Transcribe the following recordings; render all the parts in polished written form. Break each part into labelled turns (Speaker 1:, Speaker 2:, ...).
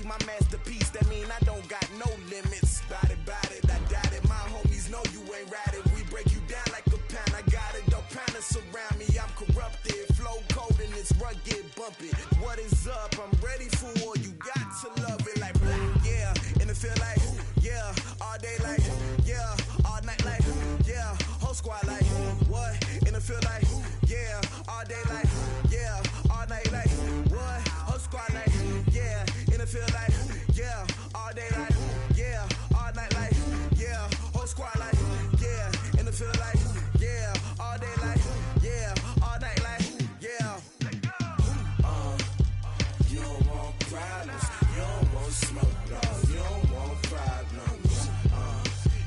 Speaker 1: be my masterpiece. That mean I don't got no limits. Bout it, I doubt it. My homies know you ain't ratted. We break you down like a pound. I got it, don't pound us around me. I'm corrupted, flow cold and it's rugged, bumpy. What is up? I'm ready for war. You got to love it like yeah, and it feel like yeah, all day like yeah, all night like yeah, whole squad like what? And it feel like yeah, all day like yeah, all night like what? Whole squad like yeah, and it feel like yeah, all day like yeah, all night like yeah, whole squad like yeah, and it feel like yeah, all day like yeah, all night like yeah. You don't want problems, you don't want smoke, dog. You don't want problems.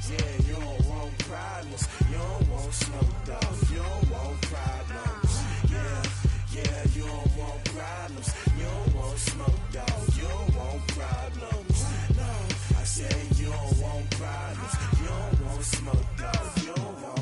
Speaker 1: Yeah, you don't want problems, you don't want smoke, dog. You don't want problems. Yeah, you don't want problems, you don't want smoke, dog. You don't want problems. No, I said you don't want problems, you don't want smoke, dog. You don't want.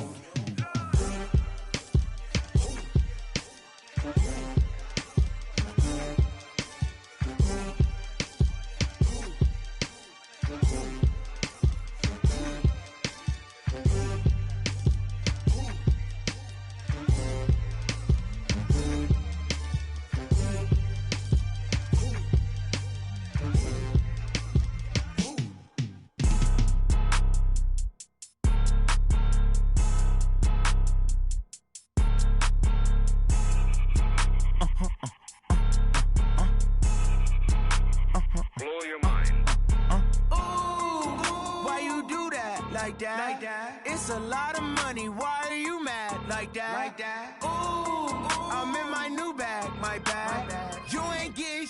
Speaker 1: It's a lot of money, why are you mad like that? Ooh, I'm in my new bag, my bad. You ain't get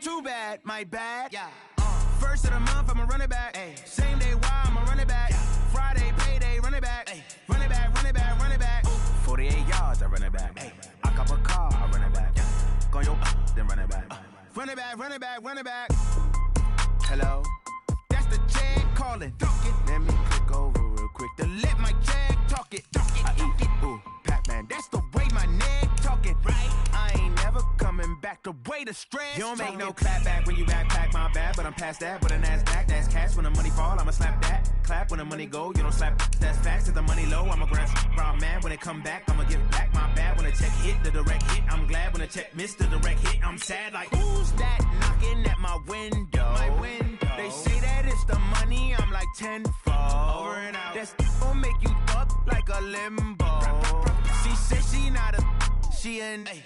Speaker 1: too bad, my bad. Yeah. First of the month, I'ma run it back. Ay. Same day, why I'ma run it back. Friday, payday, run it back. Ay. Run it back, run it back, run it back. 48 yards, I run it back. Ay. I cop a car, I run it back. Go your then run it back. Run it back, run it back, run it back. Hello? That's the check calling. Let me click over real quick to let my check talk it. I eat it, ooh, Pac-Man, that's the way my neck talking. Right? I ain't never coming back the way the stress. You don't make no clap back when you backpack, my bad, but I'm past that. But a NASDAQ, that's cash. When the money fall, I'ma slap that. Clap when the money go, you don't slap. That's facts. If the money low, I'ma grab brown man. When it come back, I'ma give back my bad. When the check hit, the direct hit, I'm glad. When the check missed the direct hit, I'm sad. Like, who's that knocking at my window? My window. They say that it's the money, I'm like tenfold. Over and out. That's gon' make you up like a limbo. She said she not a, she an. Ay.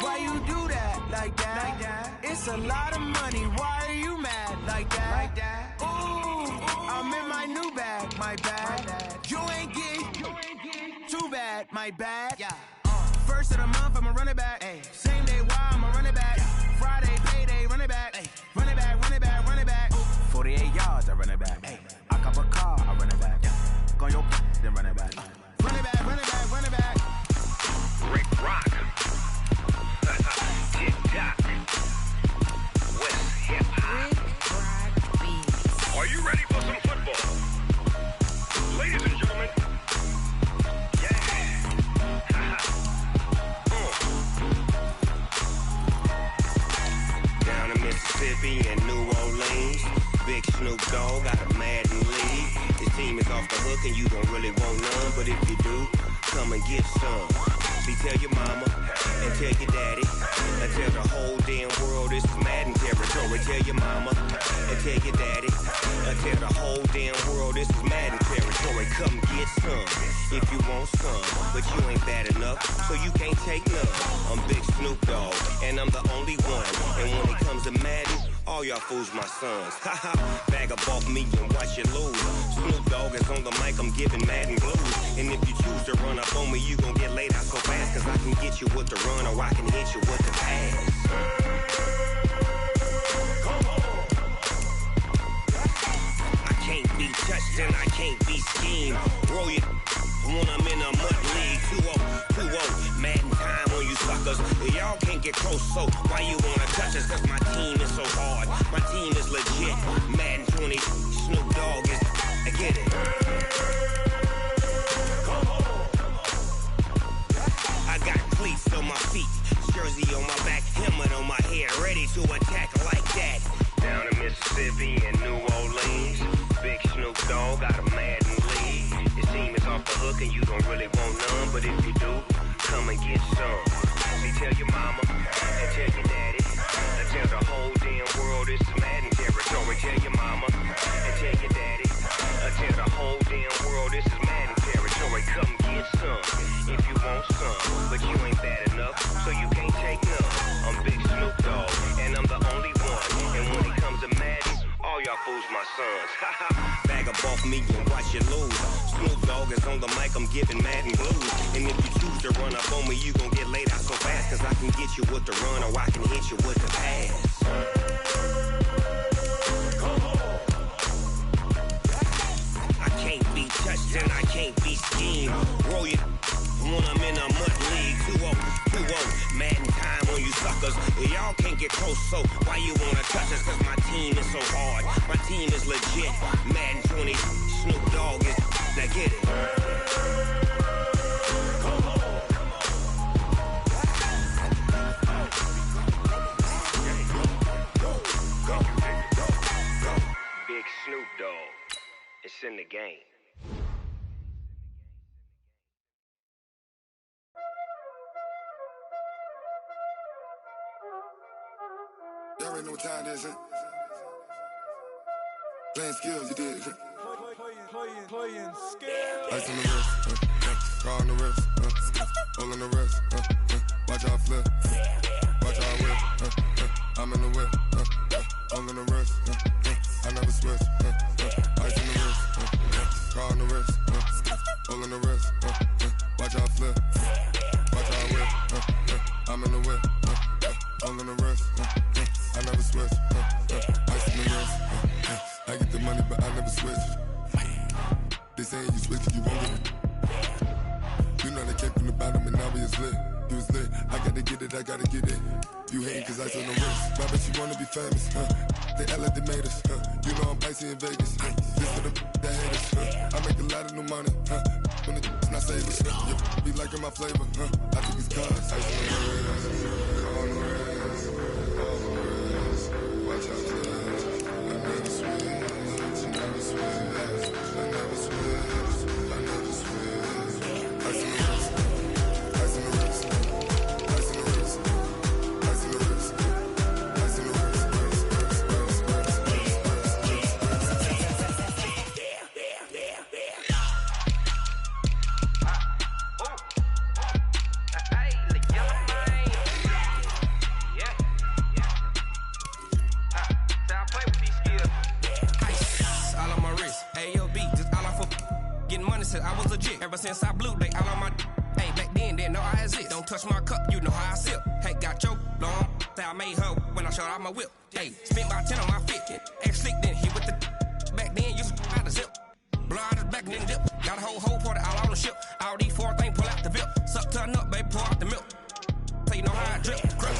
Speaker 1: Why you do that like that? It's a lot of money, why are you mad like that? Ooh, I'm in my new bag, my bad. You ain't get too bad, my bad. Yeah. First of the month, I'ma run it back. Ay. Same day, why I'ma run it back. Friday, payday, run it back. Ay. Run it back, run it back, run it back. 48 yards, I run it back. Ay. I cop a car, I run it back. Go your then run it back. Run it back, run it back, run it back.
Speaker 2: Rick Rock. TikTok. West Hip Hop. Are you ready for some football? Ladies and gentlemen. Down in Mississippi and New Orleans, Big Snoop Dogg got a Madden league. His team is off the hook and you don't really want none, but if you do, come and get some. See, tell your mama and tell your daddy and tell the whole damn world this is Madden territory. Tell your mama and tell your daddy and tell the whole damn world this is Madden territory. Come get some if you want some, but you ain't bad enough, so you can't take none. I'm Big Snoop Dogg and I'm the only one. And when it comes to Madden, all y'all fools my sons. Haha, bag up off me and watch you lose. Snoop Dogg is on the mic, I'm giving Madden blues. And if you choose to run up on me, you gon' get laid out so fast. Cause I can get you with the run or I can hit you with the pass. Come on. I can't be touched and I can't be schemed. Roll it when I'm in a mud league. 2-0, Madden time on you suckers. Y'all can't get close, so why you wanna touch us? Cause my team is so hard, my team is legit. Madden 20, Snoop Dogg is, I get it. Come on. I got cleats on my feet, jersey on my back, helmet on my head. to attack like that. Down in Mississippi and New Orleans, Big Snoop Dogg got a mad in league. His team is off the hook and you don't really want none, but if you do, come and get some. See, tell your mama and tell your daddy, and tell the whole damn world it's Madden territory. Tell your mama and tell your daddy, and tell the whole damn world this is Madden territory. Come get some if you want some, but you ain't bad enough, so you can't take none. I'm Big Snoop Dogg, and I'm the only one. And when it comes to Madden, all y'all fools my sons. Bag up off me and watch you lose. Snoop Dogg is on the mic, I'm giving Madden blues. And if you choose to run up on me, you gon' get laid out so fast, cause I can get you with the run or I can hit you with the pass. I can't be touched and I can't be schemed. Roll you when I'm in a mud league. 2-0, Madden time on you suckers. Y'all can't get close, so why you wanna touch us? Cause my team is so hard, my team is legit. Madden 20, Snoop Dogg is, now get it. Big Snoop Dogg, it's in the game.
Speaker 3: Y'all already know what time it is, huh? Playing skills, you did.
Speaker 4: Playing skills.
Speaker 3: Ice on the wrist, car on the wrist, hole on the wrist, watch out flip, watch out whip, I'm in the whip, hole on the wrist, I never switch, ice on the wrist, car on the wrist, hole on the wrist, watch out flip, watch out whip, I'm in the whip, hole on the wrist, I never switch, ice on the wrist, I get the money but I never switch. They saying you switch, you won't get it. You know they came from the bottom and now we is lit. You was lit, I gotta get it, I gotta get it. You hating cause ice on the wrist. I bet you wanna be famous, They act like they made us, You know I'm icy in Vegas, This for the that hate us, I make a lot of new money, When it's not savers, Be liking my flavor, I think it's cause ice on the wrist, on the wrist, on the wrist. Watch out for this, I never switch, never switch. I never switch, I never switch. Ice in the wrist, ice in the wrist, ice in the wrist, ice in the wrist, ice in the wrist,
Speaker 5: I was legit. Ever since I blew, they all on my hey, back then, didn't know I exist. Don't touch my cup, you know how I sip. Hey, got your long, say I made her when I showed out my whip. Hey, spent about 10 on my fit. Ex-slick, then hit with the back then, used to out the zip. Blow out his back and then dip. Got a whole party all on the ship. All these 4 things pull out the VIP. Suck, turn up, baby, pour out the milk. So you know how I drip. Crush.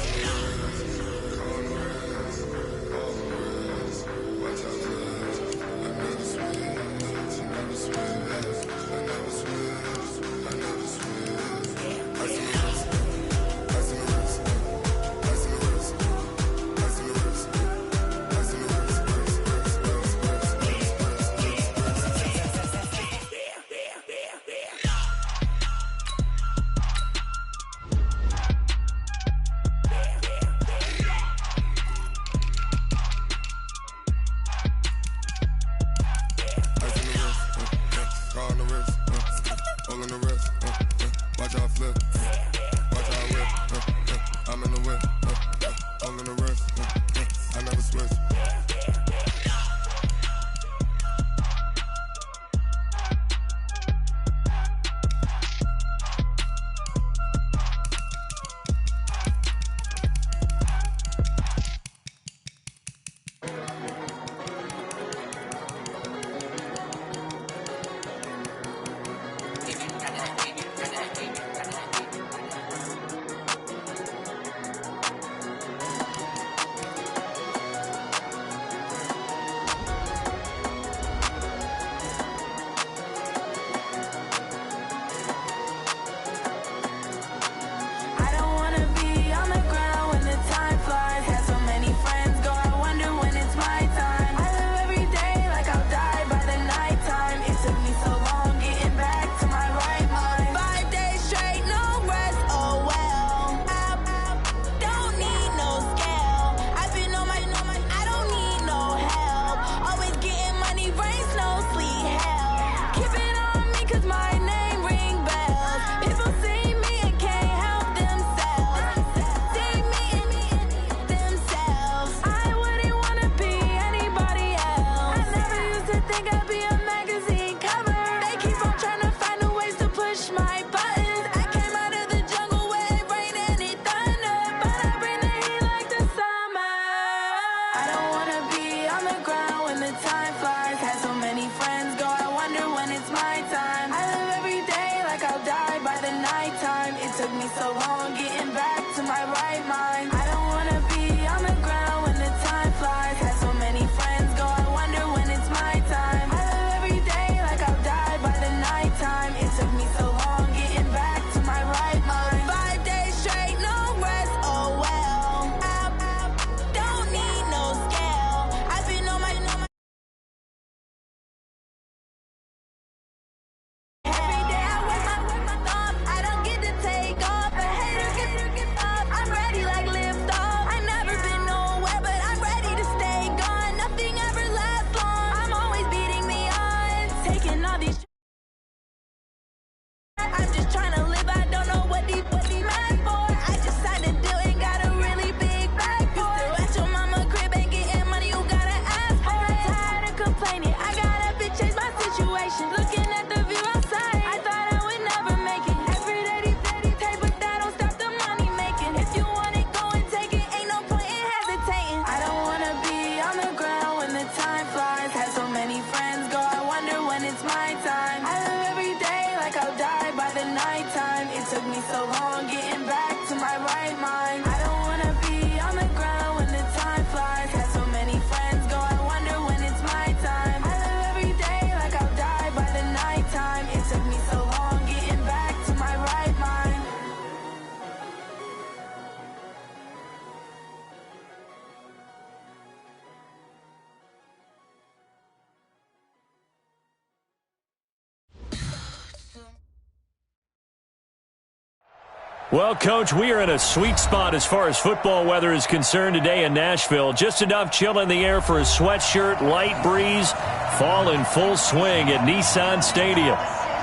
Speaker 6: Well, Coach, we are in a sweet spot as far as football weather is concerned today in Nashville. Just enough chill in the air for a sweatshirt, light breeze, fall in full swing at Nissan Stadium.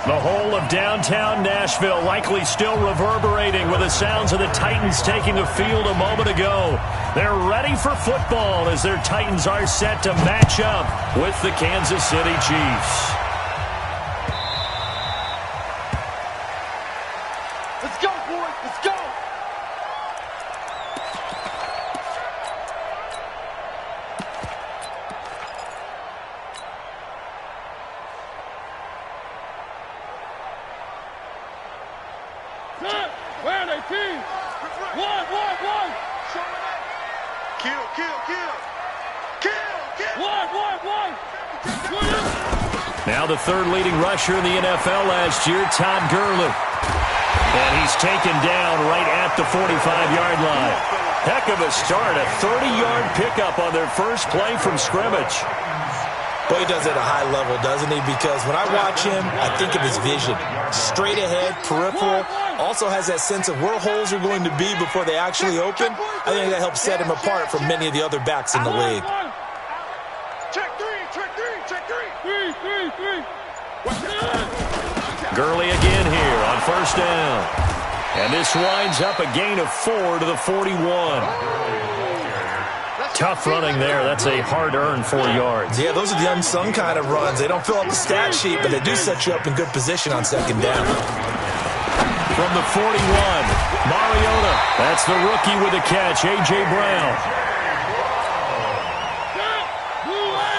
Speaker 6: The whole of downtown Nashville likely still reverberating with the sounds of the Titans taking the field a moment ago. They're ready for football as their Titans are set to match up with the Kansas City Chiefs.
Speaker 7: Let's go, boys. Let's go.
Speaker 8: Where are they, team? One.
Speaker 7: Kill.
Speaker 8: One.
Speaker 6: Now the third leading rusher in the NFL last year, Todd Gurley. And he's taken down right at the 45-yard line. Heck of a start, a 30-yard pickup on their first play from scrimmage.
Speaker 9: But he does it at a high level, doesn't he? Because when I watch him, I think of his vision. Straight ahead, peripheral. Also has that sense of where holes are going to be before they actually open. I think that helps set him apart from many of the other backs in the league.
Speaker 7: Check three.
Speaker 6: Gurley again here on first down. And this winds up a gain of 4 to the 41. Tough running there. That's a hard-earned 4 yards.
Speaker 9: Yeah, those are the unsung kind of runs. They don't fill up the stat sheet, but they do set you up in good position on second down.
Speaker 6: From the 41, Mariota. That's the rookie with a catch, A.J. Brown.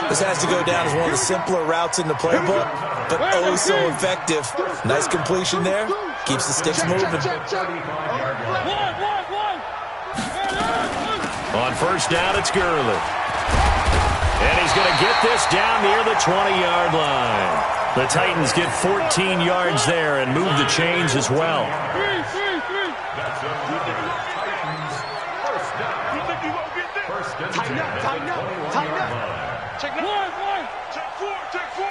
Speaker 9: This has to go down as one of the simpler routes in the playbook, but oh so effective. Nice completion there. Keeps the sticks moving.
Speaker 6: On first down, it's Gurley. And he's going to get this down near the 20-yard line. The Titans get 14 yards there and move the chains as well.
Speaker 7: Tighten up. Check four.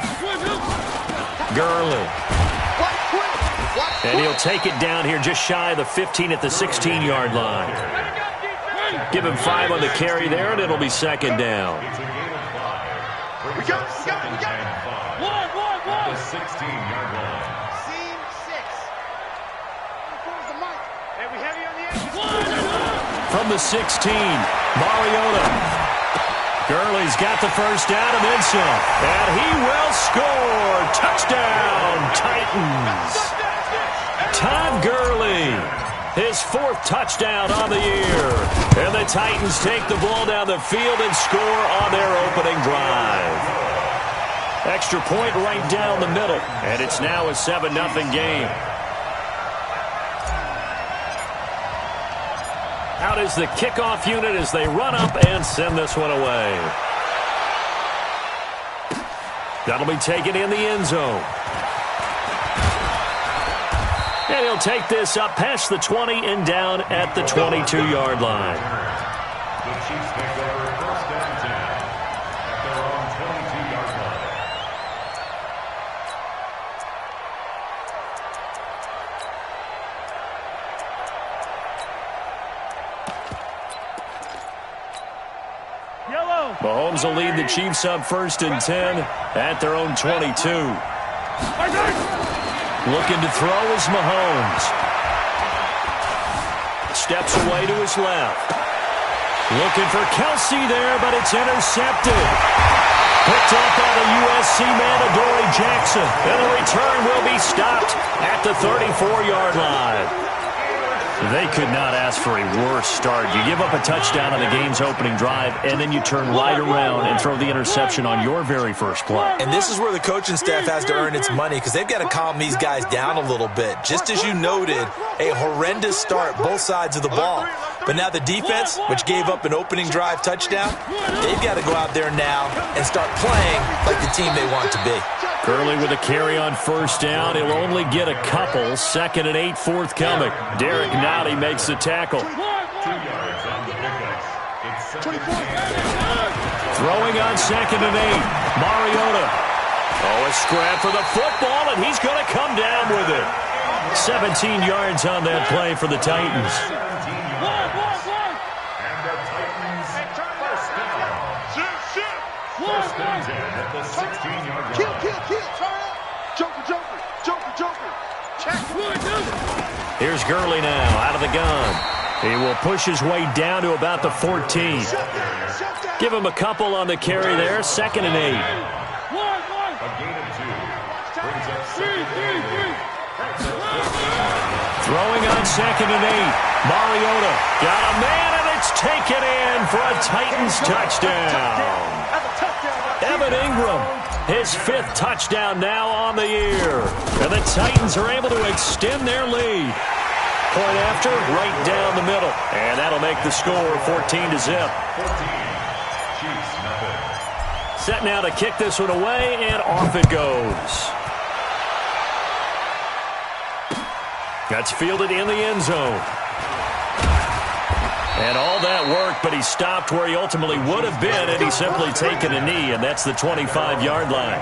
Speaker 6: Gurley. And he'll take it down here just shy of the 15 at the 16-yard line. Give him 5 on the carry there, and it'll be second down.
Speaker 7: We got it.
Speaker 8: One.
Speaker 7: 16-yard line. Scene 6. Where's the mic? Hey, we heavy on the edge.
Speaker 6: From the 16, Mariota. Gurley's got the first down and then some. And he will score. Touchdown, Titans. Todd Gurley, his 4th touchdown on the year. And the Titans take the ball down the field and score on their opening drive. Extra point right down the middle. And it's now a 7-0 game. Out is the kickoff unit as they run up and send this one away. That'll be taken in the end zone. And he'll take this up past the 20 and down at the 22-yard line.
Speaker 8: The Chiefs take over first down 10 at their own 22-yard line.
Speaker 6: Mahomes will lead the Chiefs up first and 10 at their own 22. Looking to throw is Mahomes. Steps away to his left. Looking for Kelsey there, but it's intercepted. Picked up by the USC man, Adoree Jackson. And the return will be stopped at the 34-yard line. They could not ask for a worse start. You give up a touchdown on the game's opening drive, and then you turn right around and throw the interception on your very first play.
Speaker 9: And this is where the coaching staff has to earn its money because they've got to calm these guys down a little bit. Just as you noted, a horrendous start both sides of the ball. But now the defense, which gave up an opening drive touchdown, they've got to go out there now and start playing like the team they want to be.
Speaker 6: Gurley with a carry on first down. He'll only get a couple. 2nd and 8 forthcoming. Derek Nowdy makes the tackle.
Speaker 8: 2 yards on the pickup. It's 2nd.
Speaker 6: Throwing on 2nd and 8. Mariota. Oh, a scrap for the football, and he's going to come down with it. 17 yards on that play for the Titans.
Speaker 8: And the Titans first down. First and 10 at the 16-yard line.
Speaker 7: Kill. Joker. Check.
Speaker 6: Here's Gurley now out of the gun. He will push his way down to about the 14. Give him a couple on the carry there. 2nd and 8.
Speaker 8: A gain of 2. Brings up 2nd and 8.
Speaker 6: Throwing on 2nd and 8. Mariota got a man, and it's taken in for a Titans touchdown. Evan Ingram, his 5th touchdown now on the year. And the Titans are able to extend their lead. Point after, right down the middle. And that'll make the score 14-0.
Speaker 8: 14. Chiefs, nothing.
Speaker 6: Set now to kick this one away, and off it goes. That's fielded in the end zone. And all that work, but he stopped where he ultimately would have been had he simply taken a knee, and that's the 25-yard line.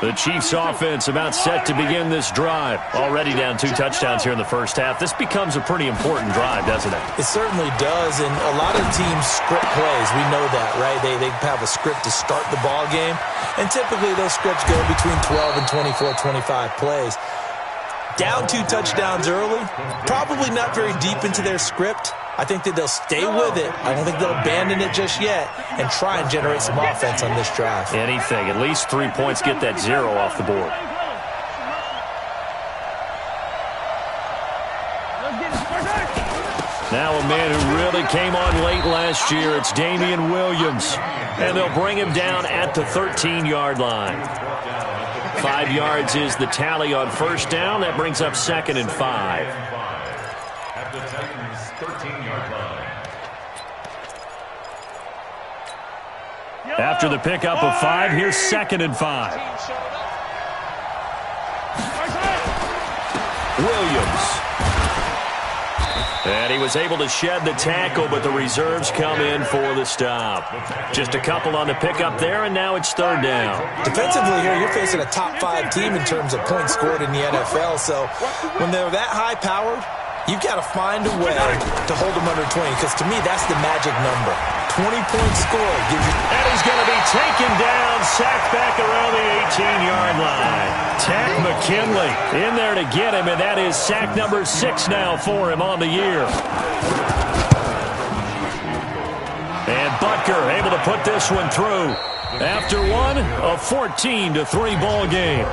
Speaker 6: The Chiefs offense about set to begin this drive. Already down 2 touchdowns here in the first half. This becomes a pretty important drive, doesn't it?
Speaker 9: It certainly does, and a lot of teams script plays. We know that, right? They have a script to start the ball game, and typically those scripts go between 12 and 24, 25 plays. Down 2 touchdowns early, probably not very deep into their script. I think that they'll stay with it. I don't think they'll abandon it just yet and try and generate some offense on this drive.
Speaker 6: Anything. At least 3 points, get that 0 off the board. Now a man who really came on late last year, it's Damian Williams. And they'll bring him down at the 13-yard line. 5 yards is the tally on first down. That brings up 2nd and 5.
Speaker 8: At the Titans' 13-yard line.
Speaker 6: After the pickup of 5, here's 2nd and 5. Williams. And he was able to shed the tackle, but the reserves come in for the stop. Just a couple on the pickup there, and now it's 3rd down.
Speaker 9: Defensively here, you're facing a top 5 team in terms of points scored in the NFL, so when they're that high-powered, you've got to find a way to hold them under 20, because to me, that's the magic number. 20 points scored gives you...
Speaker 6: And he's going to be taken down, sacked back around the 18-yard line. Tack McKinley in there to get him, and that is sack number 6 now for him on the year. And Butker able to put this one through. After one, a 14-3 ball game.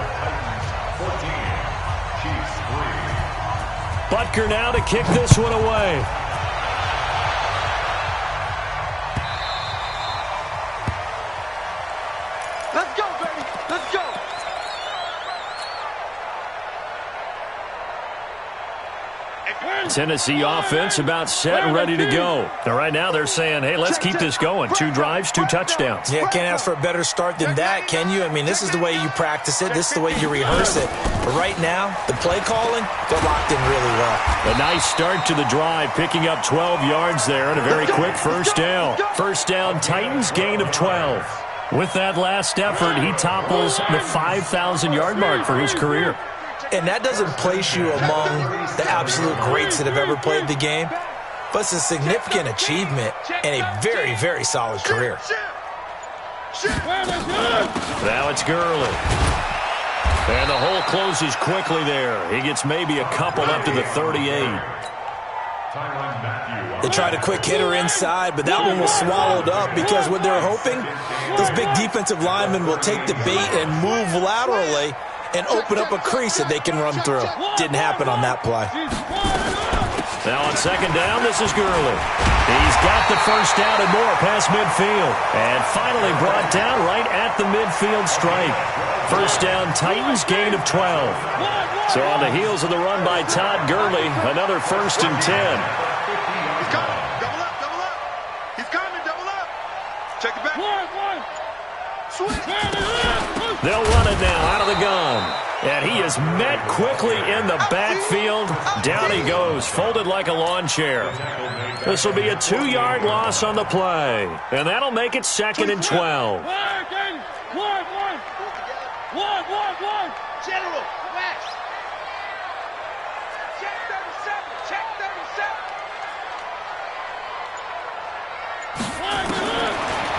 Speaker 8: 14. Chiefs 3.
Speaker 6: Butker now to kick this one away.
Speaker 7: Let's go, baby. Let's go.
Speaker 6: Tennessee offense about set and ready to go. Now, right now they're saying, hey, let's keep this going. 2 drives, 2 touchdowns.
Speaker 9: Yeah, can't ask for a better start than that, can you? I mean, this is the way you practice it. This is the way you rehearse it. But right now, the play calling, they're locked in really well.
Speaker 6: A nice start to the drive, picking up 12 yards there and a very quick first down. First down, Titans, gain of 12. With that last effort, he topples the 5,000-yard mark for his career.
Speaker 9: And that doesn't place you among the absolute greats that have ever played the game, but it's a significant achievement and a very, very solid career.
Speaker 6: Now it's Gurley. And the hole closes quickly there. He gets maybe a couple up to the 38.
Speaker 9: They tried a quick hitter inside, but that one was swallowed up because what they're hoping, those big defensive linemen will take the bait and move laterally and open up a crease that they can run through. Didn't happen on that play.
Speaker 6: Now on second down, this is Gurley. He's got the first down and more past midfield. And finally brought down right at the midfield stripe. First down, Titans, gain of 12. So on the heels of the run by Todd Gurley, another 1st and 10.
Speaker 7: He's coming. Double up, double up. He's coming, double up. Check it back.
Speaker 6: They'll run it now out of the gun. And he is met quickly in the backfield. Down he goes, folded like a lawn chair. This will be a 2-yard loss on the play. And that'll make it 2nd and 12.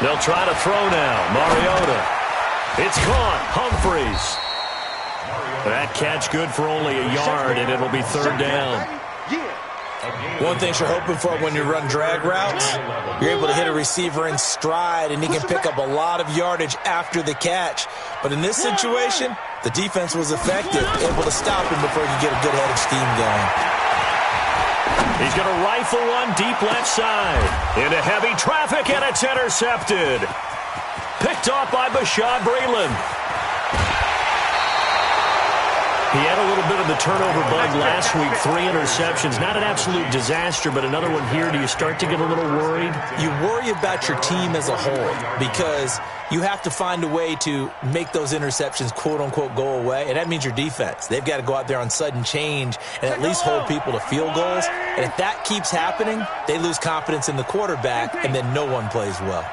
Speaker 6: They'll try to throw now. Mariota. It's caught. Humphreys. That catch good for only a yard, and it'll be third down.
Speaker 9: One thing you're hoping for when you run drag routes, you're able to hit a receiver in stride, and he can pick up a lot of yardage after the catch. But in this situation, the defense was effective, able to stop him before he could get a good head of steam going.
Speaker 6: He's going to rifle one deep left side. Into heavy traffic, and it's intercepted. Picked off by Bashaud Breeland. He had a little bit of the turnover bug last week, 3 interceptions. Not an absolute disaster, but another one here. Do you start to get a little worried?
Speaker 9: You worry about your team as a whole because you have to find a way to make those interceptions, quote-unquote, go away, and that means your defense. They've got to go out there on sudden change and at least hold people to field goals. And if that keeps happening, they lose confidence in the quarterback, and then no one plays well.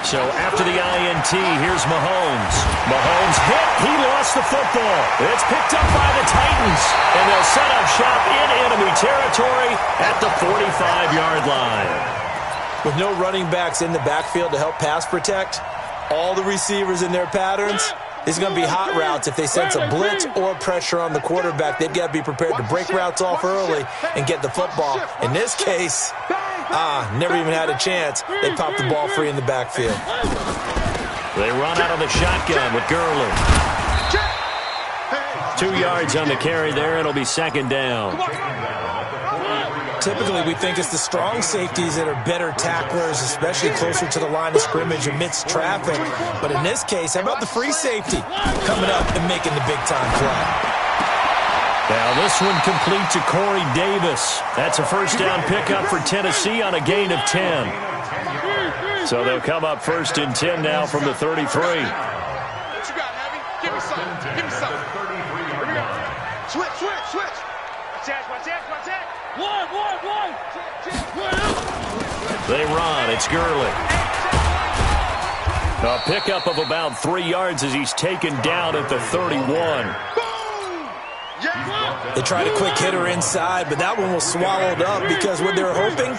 Speaker 6: So after the INT, here's Mahomes. Mahomes hit. He lost the football. It's picked up by the Titans. And they'll set up shop in enemy territory at the 45-yard line.
Speaker 9: With no running backs in the backfield to help pass protect, all the receivers in their patterns, it's going to be hot routes if they sense a blitz or pressure on the quarterback. They've got to be prepared to break routes off early and get the football. In this case, never even had a chance. They popped the ball free in the backfield.
Speaker 6: They run out of the shotgun with Gurley. 2 yards on the carry there. It'll be second down.
Speaker 9: Typically, we think it's the strong safeties that are better tacklers, especially closer to the line of scrimmage amidst traffic. But in this case, how about the free safety coming up and making the big-time play?
Speaker 6: Now this one complete to Corey Davis. That's a first down pickup for Tennessee on a gain of 10. So they'll come up first and 10 now from the 33.
Speaker 7: What you got, Abby? Give me something. Give me something. Here we go. Switch. Watch that. One.
Speaker 6: They run. It's Gurley. A pickup of about 3 yards as he's taken down at the 31.
Speaker 9: They tried a quick hitter inside, but that one was swallowed up because what they're hoping,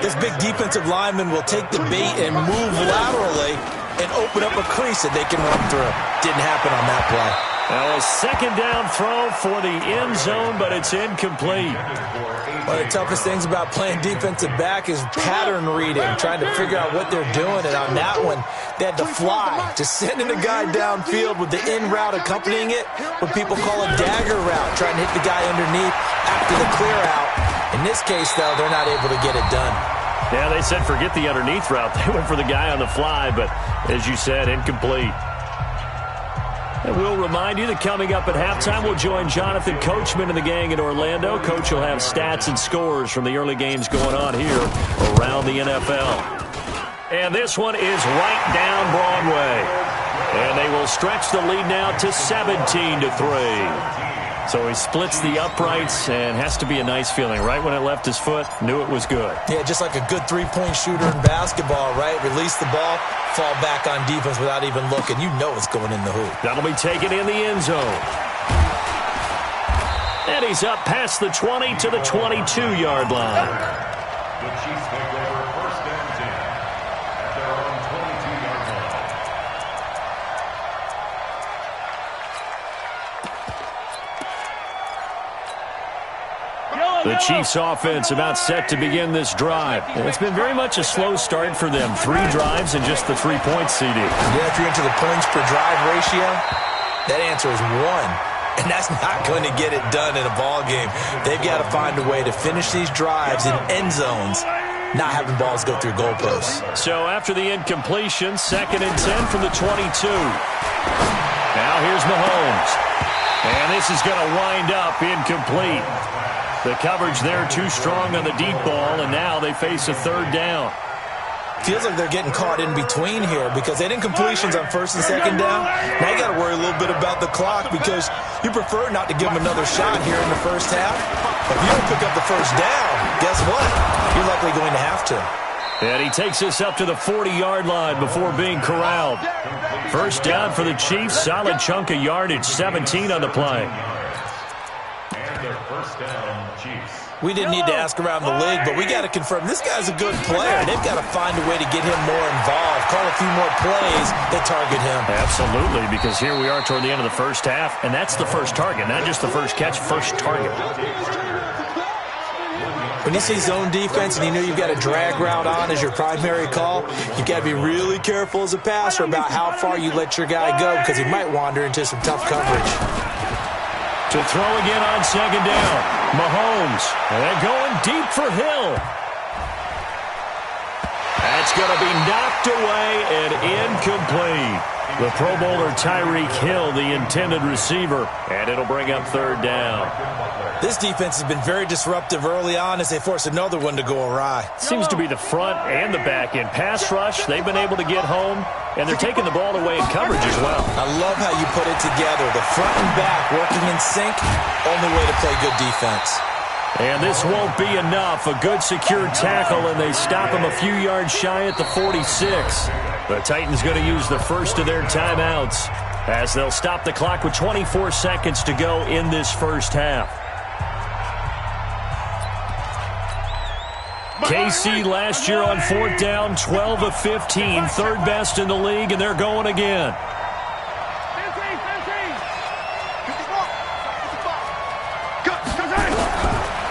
Speaker 9: this big defensive lineman will take the bait and move laterally and open up a crease that they can run through. Didn't happen on that play.
Speaker 6: Now a second down throw for the end zone, but it's incomplete.
Speaker 9: One of the toughest things about playing defensive back is pattern reading, trying to figure out what they're doing. And on that one, they had to fly, just sending a guy downfield with the in route accompanying it, what people call a dagger route, trying to hit the guy underneath after the clear out. In this case, though, they're not able to get it done.
Speaker 6: Yeah, they said forget the underneath route. They went for the guy on the fly, but as you said, incomplete. And we'll remind you that coming up at halftime, we'll join Jonathan Coachman and the gang in Orlando. Coach will have stats and scores from the early games going on here around the NFL. And this one is right down Broadway. And they will stretch the lead now to 17-3. So he splits the uprights, and has to be a nice feeling. Right when it left his foot, knew it was good.
Speaker 9: Yeah, just like a good three-point shooter in basketball, right? Release the ball, fall back on defense without even looking. You know it's going in the hoop.
Speaker 6: That'll be taken in the end zone. And he's up past the 20 to the 22-yard line.
Speaker 8: The Chiefs take over first and 10 at their own 22-yard line.
Speaker 6: The Chiefs offense about set to begin this drive. It's been very much a slow start for them. 3 drives and just the 3 points, CD.
Speaker 9: Yeah, if you're into the points per drive ratio, that answer is 1. And that's not going to get it done in a ball game. They've got to find a way to finish these drives in end zones, not having balls go through goalposts.
Speaker 6: So after the incompletion, 2nd and 10 from the 22. Now here's Mahomes. And this is going to wind up incomplete. The coverage there too strong on the deep ball, and now they face a 3rd down.
Speaker 9: Feels like they're getting caught in between here because they had incompletions on 1st and 2nd down. Now you got to worry a little bit about the clock because you prefer not to give them another shot here in the first half. But if you don't pick up the 1st down, guess what? You're likely going to have to.
Speaker 6: And he takes us up to the 40-yard line before being corralled. First down for the Chiefs. Solid chunk of yardage, 17 on the play.
Speaker 8: And their first down, Chiefs.
Speaker 9: We didn't need to ask around the league, but we got to confirm this guy's a good player. They've got to find a way to get him more involved, call a few more plays that target him.
Speaker 6: Absolutely, because here we are toward the end of the first half, and that's the first target, not just the first catch, first target.
Speaker 9: When you see zone defense and you know you've got a drag route on as your primary call, you've got to be really careful as a passer about how far you let your guy go because he might wander into some tough coverage.
Speaker 6: To throw again on second down, Mahomes, and going deep for Hill. That's going to be knocked away and incomplete. The Pro Bowler Tyreek Hill, the intended receiver, and it'll bring up third down.
Speaker 9: This defense has been very disruptive early on as they force another one to go awry.
Speaker 6: Seems to be the front and the back end. Pass rush, they've been able to get home, and they're taking the ball away in coverage as well.
Speaker 9: I love how you put it together. The front and back working in sync, only way to play good defense.
Speaker 6: And this won't be enough. A good secure tackle, and they stop him a few yards shy at the 46. The Titans going to use the first of their timeouts as they'll stop the clock with 24 seconds to go in this first half. KC last year on fourth down, 12 of 15, third best in the league, and they're going again.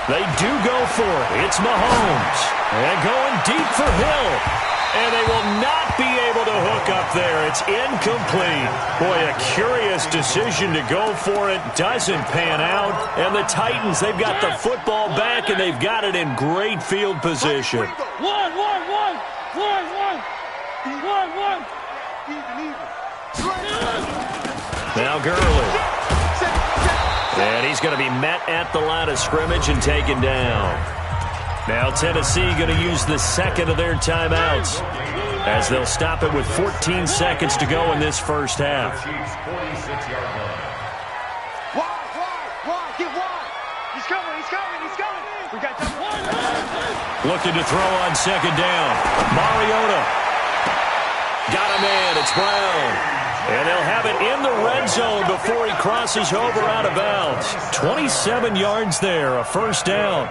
Speaker 6: They do go for it. It's Mahomes. And going deep for Hill. And they will not be able to hook up there. It's incomplete. Boy, a curious decision to go for it. Doesn't pan out. And the Titans, they've got the football back, and they've got it in great field position. Now Gurley. And he's going to be met at the line of scrimmage and taken down. Now Tennessee going to use the second of their timeouts as they'll stop it with 14 seconds to go in this first half. Looking to throw on second down. Mariota. Got a man. It's Brown. And they'll have it in the red zone before he crosses over out of bounds. 27 yards there, a first down.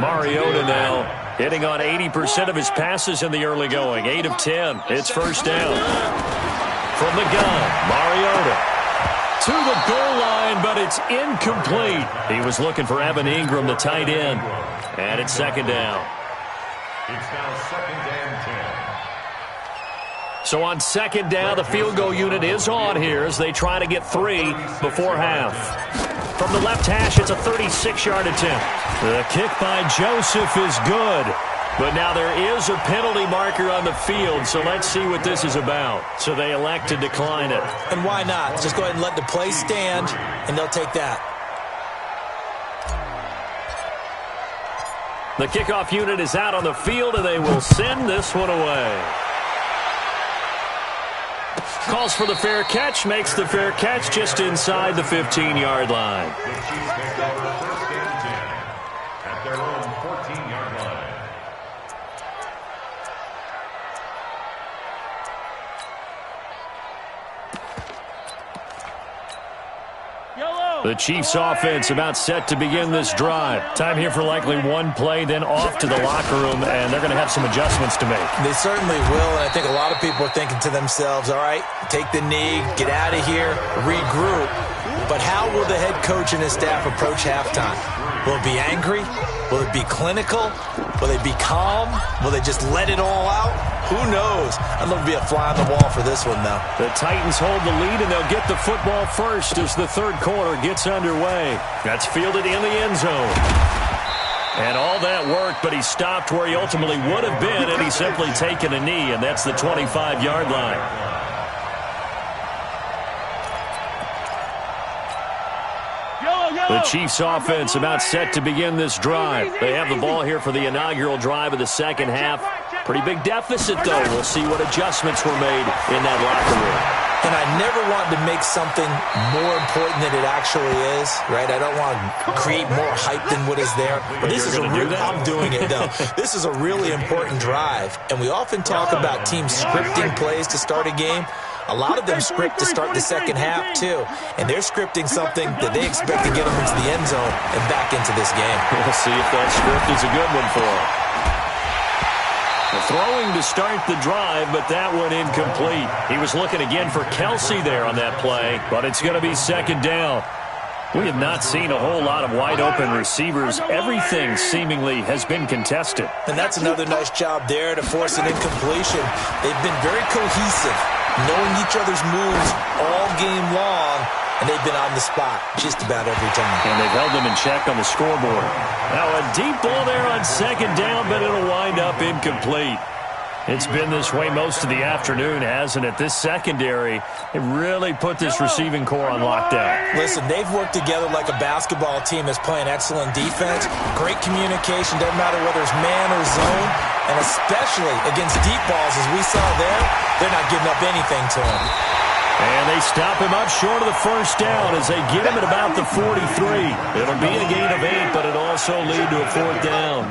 Speaker 6: Mariota now hitting on 80% of his passes in the early going. 8 of 10. It's first down. From the gun, Mariota to the goal line, but it's incomplete. He was looking for Evan Ingram, the tight end. And it's second down.
Speaker 8: It's now second and 10.
Speaker 6: So on second down, the field goal unit is on here as they try to get 3 before half. From the left hash, it's a 36-yard attempt. The kick by Joseph is good. But now there is a penalty marker on the field, so let's see what this is about. So they elect to decline it.
Speaker 9: And why not? Just go ahead and let the play stand, and they'll take that.
Speaker 6: The kickoff unit is out on the field, and they will send this one away. Calls for the fair catch, makes the fair catch just inside the 15-yard line.
Speaker 8: The Chiefs take over first and 10 at their own 14-yard line.
Speaker 6: The Chiefs offense about set to begin this drive. Time here for likely one play, then off to the locker room, and they're going to have some adjustments to make.
Speaker 9: They certainly will, and I think a lot of people are thinking to themselves, all right, take the knee, get out of here, regroup. But how will the head coach and his staff approach halftime? Will it be angry? Will it be clinical? Will they be calm? Will they just let it all out? Who knows? I'd love to be a fly on the wall for this one, though.
Speaker 6: The Titans hold the lead, and they'll get the football first as the third quarter gets underway. That's fielded in the end zone. And all that worked, but he stopped where he ultimately would have been, and he's simply taken a knee, and that's the 25-yard line. The Chiefs offense about set to begin this drive. They have the ball here for the inaugural drive of the second half. Pretty big deficit, though. We'll see what adjustments were made in that locker room.
Speaker 9: And I never want to make something more important than it actually is, right? I don't want to create more hype than what is there. But this is a real, I'm doing it, though. This is a really important drive. And we often talk about teams scripting plays to start a game. lot of them script to start the second half, too. And they're scripting something that they expect to get them into the end zone and back into this game.
Speaker 6: We'll see if that script is a good one for them. Throwing to start the drive, but that one incomplete. He was looking again for Kelsey there on that play, but it's going to be second down. We have not seen a whole lot of wide-open receivers. Everything seemingly has been contested.
Speaker 9: And that's another nice job there to force an incompletion. They've been very cohesive, knowing each other's moves all game long, and they've been on the spot just about every time.
Speaker 6: And they've held them in check on the scoreboard. Now a deep ball there on second down, but it'll wind up incomplete. It's been this way most of the afternoon, hasn't it? This secondary, it really put this receiving core on lockdown.
Speaker 9: Listen, they've worked together like a basketball team that's playing excellent defense. Great communication, doesn't matter whether it's man or zone. And especially against deep balls, as we saw there, they're not giving up anything to him.
Speaker 6: And they stop him up short of the first down as they get him at about the 43. It'll be a gain of 8, but it'll also lead to a fourth down.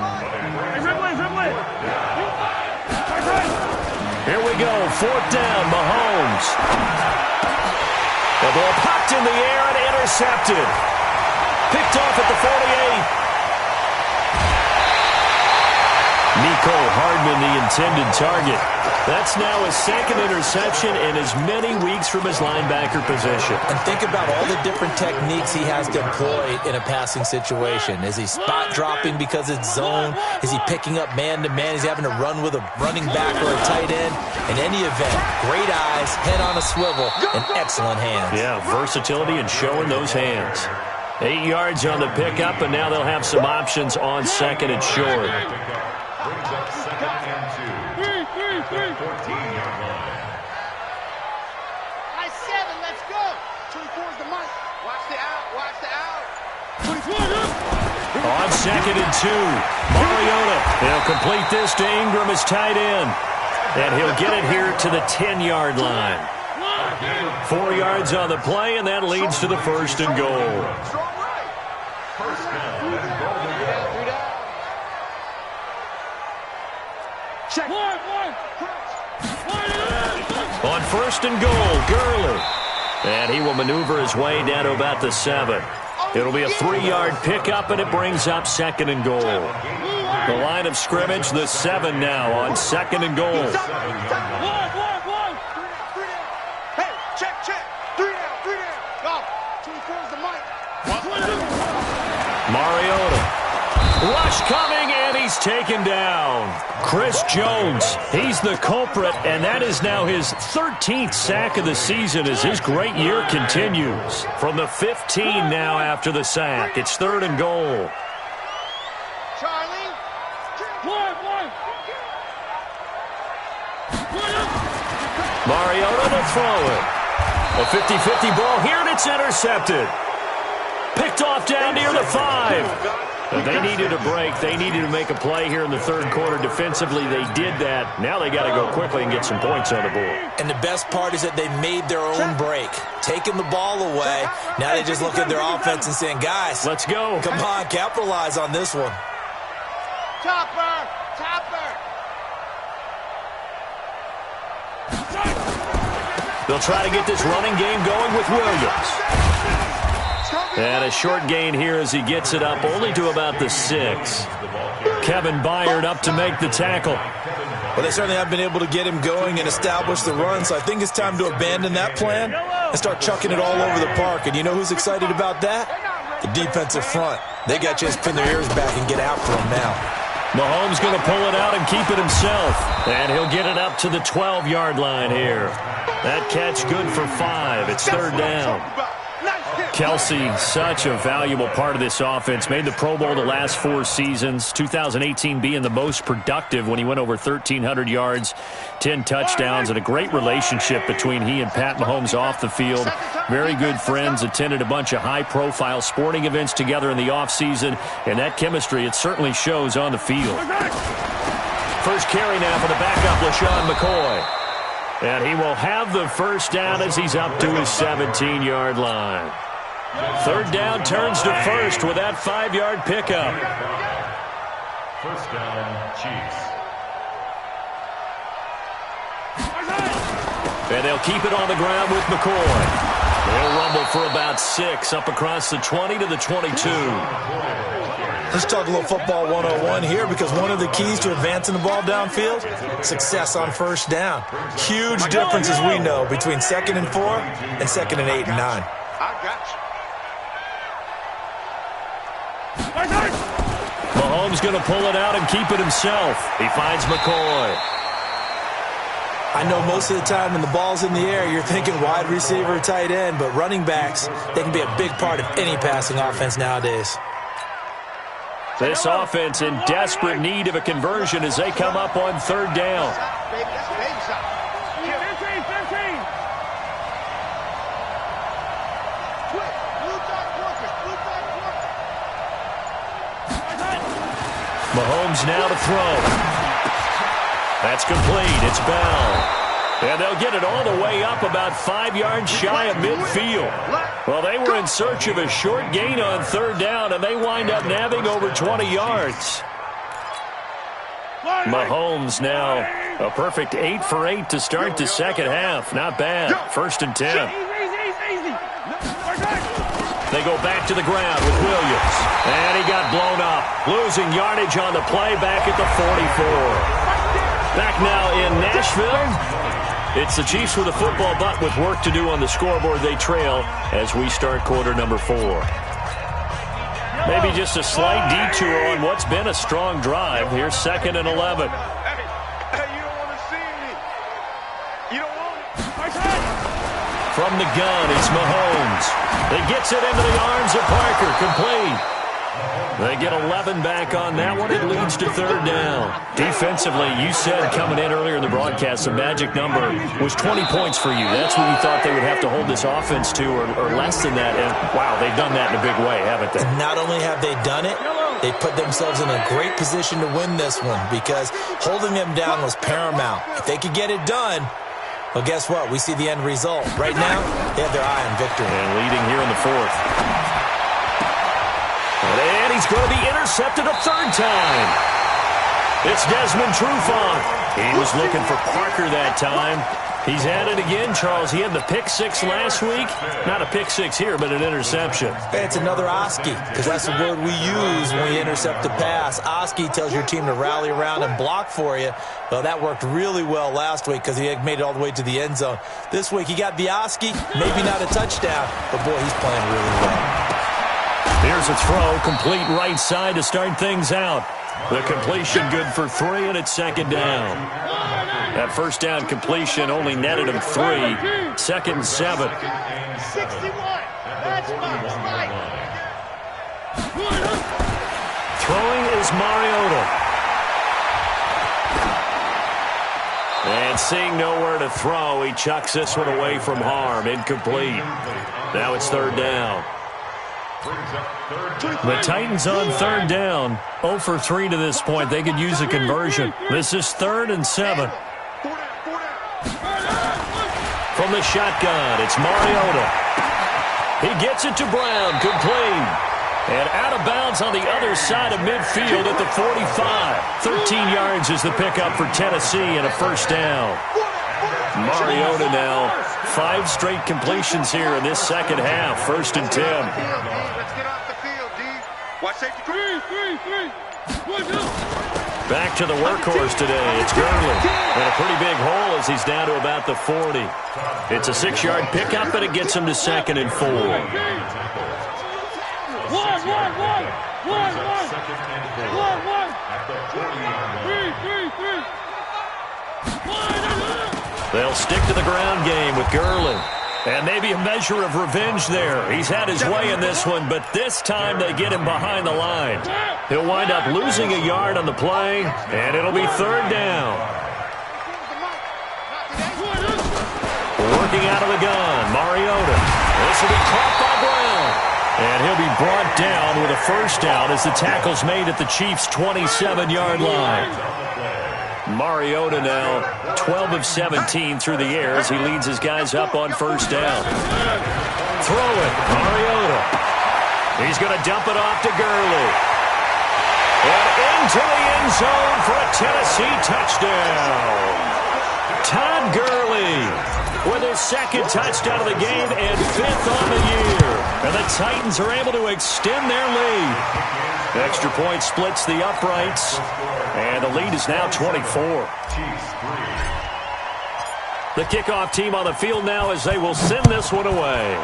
Speaker 6: Here we go, fourth down, Mahomes. The ball popped in the air and intercepted. Picked off at the 48. Nico Hardman, the intended target. That's now his second interception in as many weeks from his linebacker position.
Speaker 9: And think about all the different techniques he has to employ in a passing situation. Is he spot dropping because it's zone? Is he picking up man-to-man? Is he having to run with a running back or a tight end? In any event, great eyes, head on a swivel, and excellent hands.
Speaker 6: Yeah, versatility and showing those hands. 8 yards on the pickup, and now they'll have some options on second and short.
Speaker 8: Brings up second and 2. 14-yard line.
Speaker 7: High 7, let's go. 24's the mic. Watch the out, watch the out.
Speaker 6: On second and 2, Mariota. He'll complete this to Ingram as tight end. And he'll get it here to the 10-yard line. 4 yards on the play, and that leads to the first and goal.
Speaker 8: First down and goal.
Speaker 7: Check.
Speaker 6: On first and goal, Gurley. And he will maneuver his way down to about the 7. It'll be a 3-yard pickup, and it brings up second and goal. The line of scrimmage, the 7 now on second and goal.
Speaker 7: Hey, check. 3 down. Go. 24's the mic.
Speaker 6: Mariota. Rush coming, and he's taken down. Chris Jones, he's the culprit, and that is now his 13th sack of the season as his great year continues. From the 15 now after the sack. It's third and goal.
Speaker 7: Charlie.
Speaker 6: Mariota to throw it. A 50-50 ball here, and it's intercepted. Picked off down near the 5. But they needed a break. They needed to make a play here in the third quarter. Defensively, they did that. Now they got to go quickly and get some points on the board.
Speaker 9: And the best part is that they made their own break, taking the ball away. Now they just look at their offense and saying, guys,
Speaker 6: let's go.
Speaker 9: Come on, capitalize on this one.
Speaker 7: Topper.
Speaker 6: They'll try to get this running game going with Williams. And a short gain here as he gets it up only to about the 6. Kevin Byard up to make the tackle.
Speaker 9: Well, they certainly have been able to get him going and establish the run, so I think it's time to abandon that plan and start chucking it all over the park. And you know who's excited about that? The defensive front. They got to just pin their ears back and get after him now.
Speaker 6: Mahomes going to pull it out and keep it himself. And he'll get it up to the 12-yard line here. That catch good for 5. It's third down. Kelsey, such a valuable part of this offense. Made the Pro Bowl the last 4 seasons. 2018 being the most productive when he went over 1,300 yards, 10 touchdowns, and a great relationship between he and Pat Mahomes off the field. Very good friends, attended a bunch of high-profile sporting events together in the offseason, and that chemistry, it certainly shows on the field. First carry now for the backup, LaShawn McCoy. And he will have the first down as he's up to his 17-yard line. Third down turns to first with that 5-yard pickup.
Speaker 8: First down, Chiefs.
Speaker 6: And they'll keep it on the ground with McCoy. They'll rumble for about 6 up across the 20 to the 22.
Speaker 9: Let's talk a little football 101 here, because one of the keys to advancing the ball downfield, success on first down. Huge differences we know between 2nd and 4 and 2nd and 8 and 9.
Speaker 7: I got you.
Speaker 6: Mahomes going to pull it out and keep it himself. He finds McCoy.
Speaker 9: I know most of the time when the ball's in the air, you're thinking wide receiver, tight end, but running backs, they can be a big part of any passing offense nowadays.
Speaker 6: This offense in desperate need of a conversion as they come up on 3rd down. Mahomes now to throw. That's complete. It's Bell. And they'll get it all the way up about 5 yards shy of midfield. Well, they were in search of a short gain on 3rd down, and they wind up nabbing over 20 yards. Mahomes now a perfect 8 for 8 to start the second half. Not bad. 1st and 10. They go back to the ground with Williams. And he got blown up. Losing yardage on the play back at the 44. Back now in Nashville. It's the Chiefs with a football, but with work to do on the scoreboard. They trail as we start quarter number 4. Maybe just a slight detour on what's been a strong drive. Here's 2nd and 11.
Speaker 7: Hey, you don't want to see me. You don't want it.
Speaker 6: From the gun, it's Mahomes. He gets it into the arms of Parker. Complete. They get 11 back on that one. It leads to 3rd down. Defensively, you said coming in earlier in the broadcast, the magic number was 20 points for you. That's what you thought they would have to hold this offense to, or less than that. And, wow, they've done that in a big way, haven't they?
Speaker 9: Not only have they done it, they put themselves in a great position to win this one, because holding them down was paramount. If they could get it done, well, guess what? We see the end result. Right now, they have their eye on victory.
Speaker 6: And leading here in the 4th. And he's going to be intercepted a 3rd time. It's Desmond Trufant. He was looking for Parker that time. He's at it again, Charles. He had the pick 6 last week. Not a pick 6 here, but an interception.
Speaker 9: It's another Oski, because that's the word we use when we intercept a pass. Oski tells your team to rally around and block for you. Well, that worked really well last week because he made it all the way to the end zone. This week, he got the Oski, maybe not a touchdown, but boy, he's playing really well.
Speaker 6: Here's a throw, complete right side to start things out. The completion good for 3, and it's 2nd down. That 1st down completion only netted him 3. 2nd and 7.
Speaker 7: 61. That's right.
Speaker 6: Throwing is Mariota. And seeing nowhere to throw, he chucks this one away from harm. Incomplete. Now it's 3rd down. The Titans on 3rd down. 0 for 3 to this point. They could use a conversion. This is 3rd and 7. From the shotgun, it's Mariota. He gets it to Brown. Complete. And out of bounds on the other side of midfield at the 45. 13 yards is the pickup for Tennessee and a 1st down. Mariota now 5 straight completions here in this second half. 1st and 10.
Speaker 7: Let's get off the field, D. Watch safety. 3.
Speaker 6: Back to the workhorse today. It's Gurley. And a pretty big hole as he's down to about the 40. It's a 6-yard pickup, and it gets him to 2nd and 4. They'll stick to the ground game with Gurley. And maybe a measure of revenge there. He's had his way in this one, but this time they get him behind the line. He'll wind up losing a yard on the play, and it'll be 3rd down. Working out of the gun, Mariota. This will be caught by Brown. And he'll be brought down with a 1st down as the tackle's made at the Chiefs' 27-yard line. Mariota now 12 of 17 through the air as he leads his guys up on 1st down. Throw it, Mariota. He's going to dump it off to Gurley. And into the end zone for a Tennessee touchdown. Todd Gurley. with his second touchdown of the game and 5th on the year. And the Titans are able to extend their lead. Extra point splits the uprights, and the lead is now 24. The kickoff team on the field now as they will send this one away.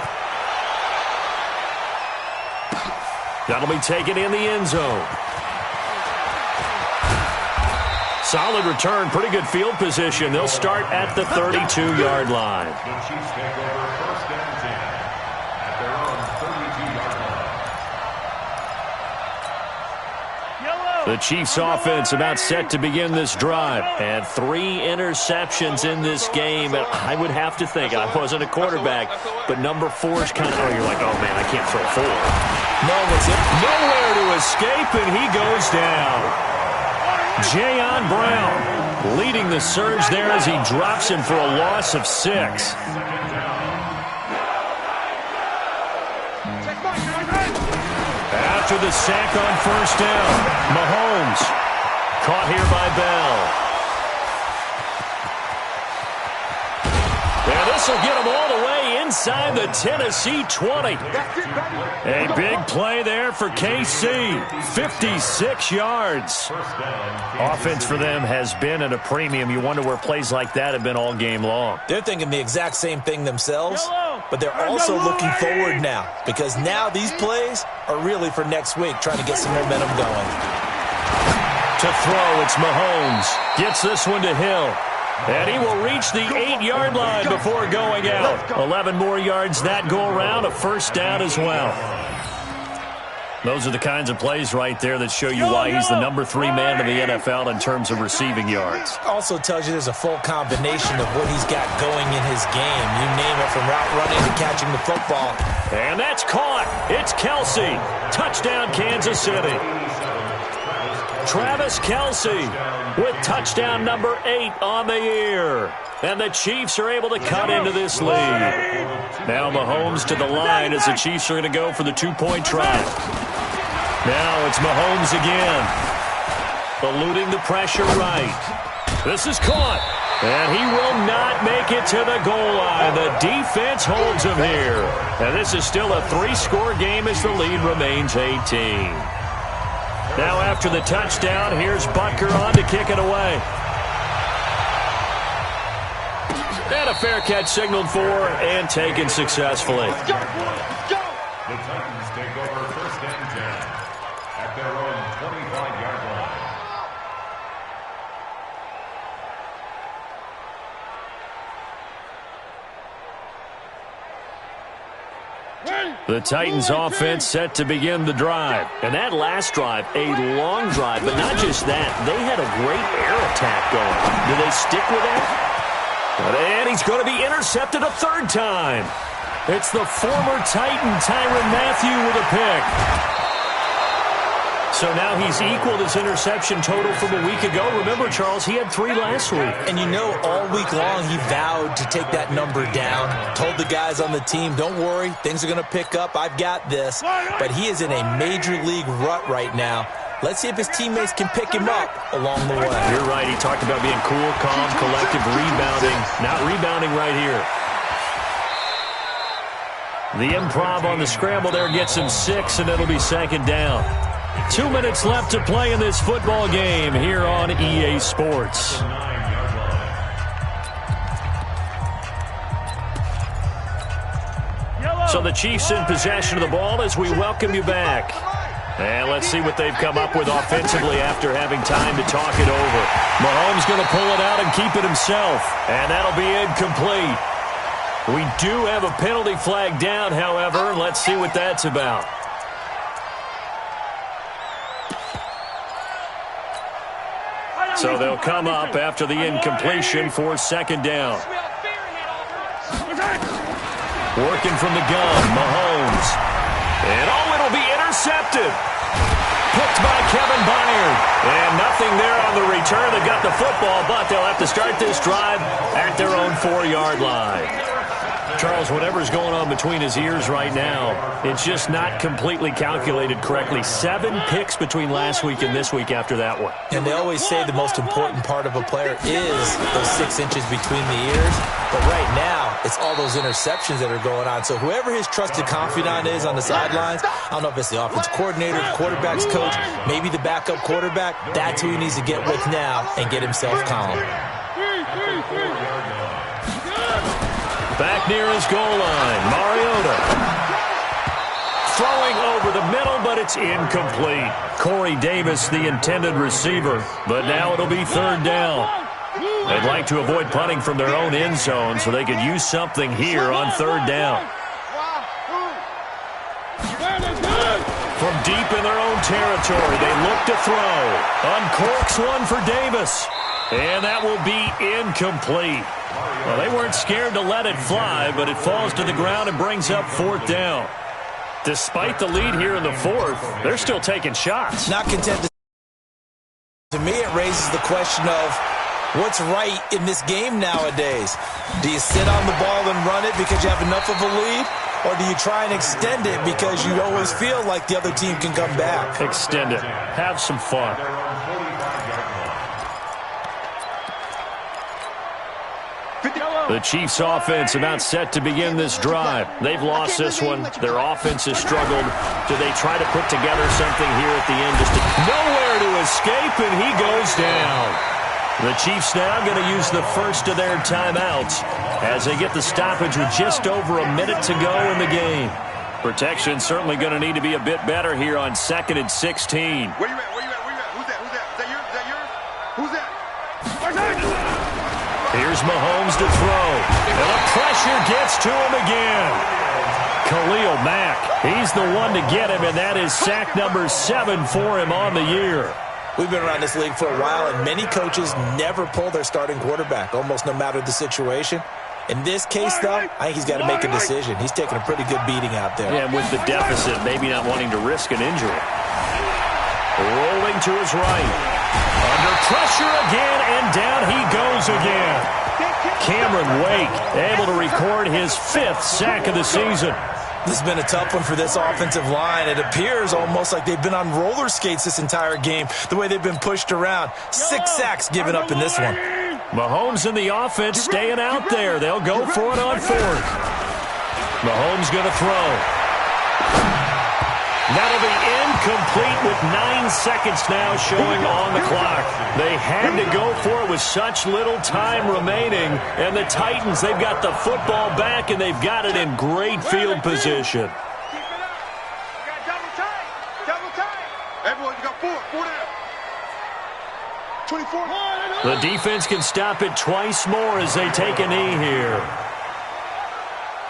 Speaker 6: That'll be taken in the end zone. Solid return, pretty good field position. They'll start at the 32-yard line.
Speaker 8: The Chiefs take over 1st and 10 at their own 32-yard line.
Speaker 6: The Chiefs offense about set to begin this drive. And 3 interceptions in this game. And I would have to think, I wasn't a quarterback, but number 4 is kind of, you're like, oh man, I can't throw 4. Nowhere to escape, and he goes down. Jayon Brown leading the surge there as he drops him for a loss of 6. After the sack on 1st down, Mahomes caught here by Bell. And this will get him all the way inside the Tennessee 20. A big play there for KC. 56 yards. Offense for them has been at a premium. You wonder where plays like that have been all game long.
Speaker 9: They're thinking the exact same thing themselves, but they're also looking forward now because now these plays are really for next week, trying to get some momentum going.
Speaker 6: To throw, it's Mahomes. Gets this one to Hill. And he will reach the 8-yard line before going out. 11 more yards that go around, a 1st down as well. Those are the kinds of plays right there that show you why he's the number 3 man in the NFL in terms of receiving yards.
Speaker 9: Also tells you there's a full combination of what he's got going in his game. You name it, from route running to catching the football.
Speaker 6: And that's caught. It's Kelsey. Touchdown, Kansas City. Travis Kelsey with touchdown number 8 on the year. And the Chiefs are able to cut into this lead. Now Mahomes to the line as the Chiefs are going to go for the 2-point try. Now it's Mahomes again. Eluding the pressure right. This is caught. And he will not make it to the goal line. The defense holds him here. And this is still a 3-score game as the lead remains 18. Now after the touchdown, here's Butker on to kick it away. And a fair catch signaled for and taken successfully.
Speaker 8: The Titans take over 1st and 10 at their own 25-yard line.
Speaker 6: The Titans offense set to begin the drive. And that last drive, a long drive, but not just that. They had a great air attack going. Do they stick with that? And he's going to be intercepted a 3rd time. It's the former Titan, Tyrann Mathieu, with a pick. So now he's equaled his interception total from a week ago. Remember, Charles, he had 3 last week.
Speaker 9: And you know, all week long he vowed to take that number down. Told the guys on the team, don't worry, things are going to pick up. I've got this. But he is in a major league rut right now. Let's see if his teammates can pick him up along the way.
Speaker 6: You're right. He talked about being cool, calm, collective, rebounding. Not rebounding right here. The improv on the scramble there gets him 6, and it'll be 2nd down. 2 minutes left to play in this football game here on EA Sports. So the Chiefs in possession of the ball as we welcome you back. And let's see what they've come up with offensively after having time to talk it over. Mahomes going to pull it out and keep it himself. And that'll be incomplete. We do have a penalty flag down, however. Let's see what that's about. So they'll come up after the incompletion for 2nd down. Working from the gun, Mahomes. And it'll be intercepted. Picked by Kevin Byard. And nothing there on the return. They got the football, but they'll have to start this drive at their own 4-yard line. Charles, whatever's going on between his ears right now, it's just not completely calculated correctly. 7 picks between last week and this week after that one.
Speaker 9: And they always say the most important part of a player is those 6 inches between the ears. But right now, it's all those interceptions that are going on. So whoever his trusted confidant is on the sidelines, I don't know if it's the offensive coordinator, the quarterback's coach, maybe the backup quarterback, that's who he needs to get with now and get himself calm.
Speaker 6: Back near his goal line, Mariota. Throwing over the middle, but it's incomplete. Corey Davis, the intended receiver, but now it'll be 3rd down. They'd like to avoid punting from their own end zone so they could use something here on 3rd down. From deep in their own territory, they look to throw. Uncorks one for Davis. And that will be incomplete. Well, they weren't scared to let it fly, but it falls to the ground and brings up 4th down. Despite the lead here in the 4th, they're still taking shots.
Speaker 9: Not content. To me, it raises the question of what's right in this game nowadays. Do you sit on the ball and run it because you have enough of a lead? Or do you try and extend it because you always feel like the other team can come back?
Speaker 6: Extend it. Have some fun. The Chiefs' offense about set to begin this drive. They've lost this one. Their offense has struggled. Do they try to put together something here at the end? Just nowhere to escape, and he goes down. The Chiefs now going to use the first of their timeouts as they get the stoppage with just over a minute to go in the game. Protection certainly going to need to be a bit better here on 2nd and 16.
Speaker 7: Where you at? Where you at? Where you at? Who's that? Who's that? Is that yours? Is that yours? Who's that?
Speaker 6: Here's Mahomes to throw. And the pressure gets to him again. Khalil Mack, he's the one to get him, and that is sack number 7 for him on the year.
Speaker 9: We've been around this league for a while, and many coaches never pull their starting quarterback, almost no matter the situation. In this case, though, I think he's got to make a decision. He's taking a pretty good beating out there.
Speaker 6: Yeah, with the deficit, maybe not wanting to risk an injury. Rolling to his right. Under pressure again, and down he goes again. Cameron Wake able to record his 5th sack of the season.
Speaker 9: This has been a tough one for this offensive line. It appears almost like they've been on roller skates this entire game, the way they've been pushed around. 6 sacks given up in this one.
Speaker 6: Mahomes and the offense staying out there. They'll go for it on 4th. Mahomes going to throw. That'll be incomplete with 9 seconds now showing on the clock. They had to go for it with such little time remaining. And the Titans, they've got the football back, and they've got it in great field position.
Speaker 7: Keep it up. You got double time. Double time. Everyone, you got 4 down. 24.
Speaker 6: The defense can stop it twice more as they take a knee here.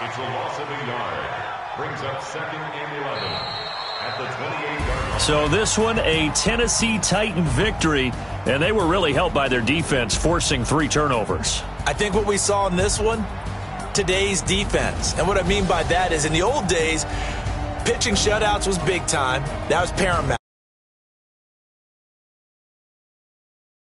Speaker 8: It's a loss of a yard. Brings up 2nd and 11. At the 28-yard line.
Speaker 6: So this one, a Tennessee Titan victory, and they were really helped by their defense, forcing 3 turnovers.
Speaker 9: I think what we saw in this one, today's defense. And what I mean by that is in the old days, pitching shutouts was big time. That was paramount.